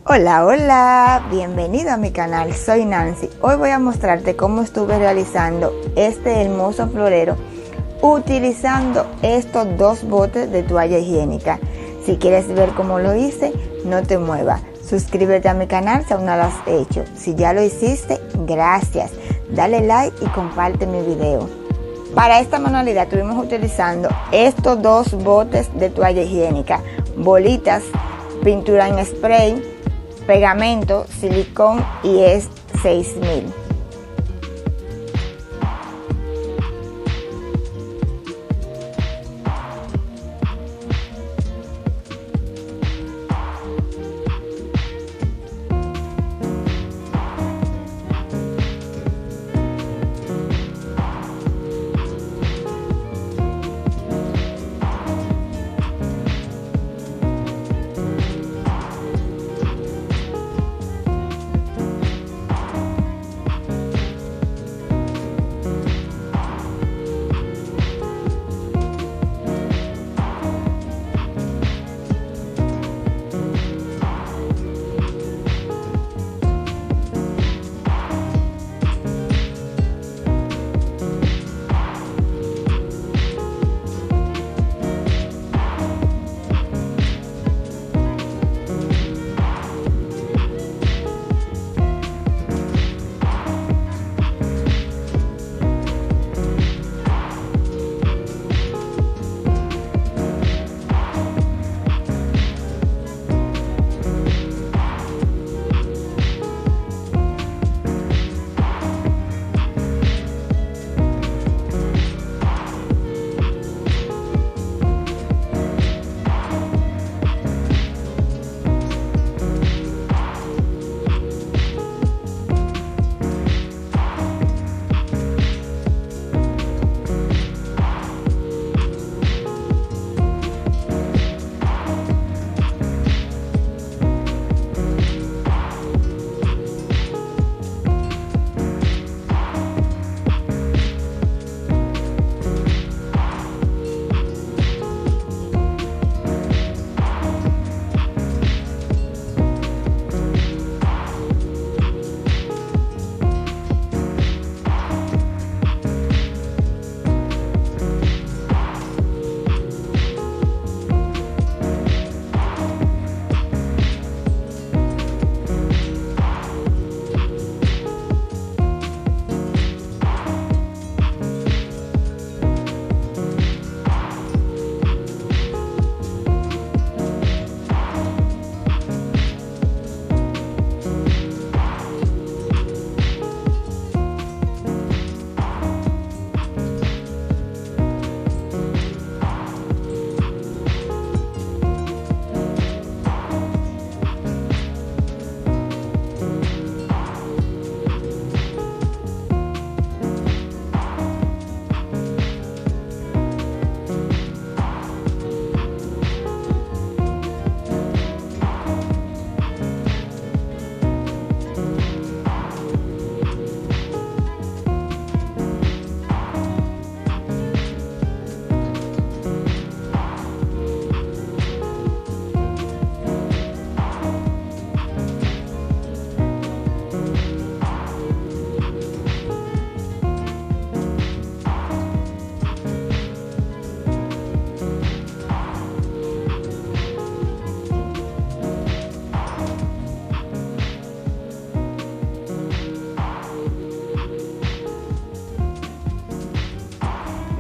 Hola, hola, bienvenido a mi canal, soy Nancy. Hoy voy a mostrarte cómo estuve realizando este hermoso florero utilizando estos dos botes de toalla higiénica. Si quieres ver cómo lo hice, no te muevas. Suscríbete a mi canal si aún no lo has hecho. Si ya lo hiciste, gracias. Dale like y comparte mi video. Para esta manualidad estuvimos utilizando estos dos botes de toalla higiénica, bolitas, pintura en spray, pegamento, silicón y es 6000.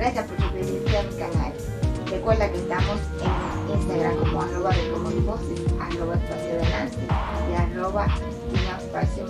Gracias por suscribirte a mi canal. Recuerda que estamos en Instagram como @de como espacio de Nancy y @espacio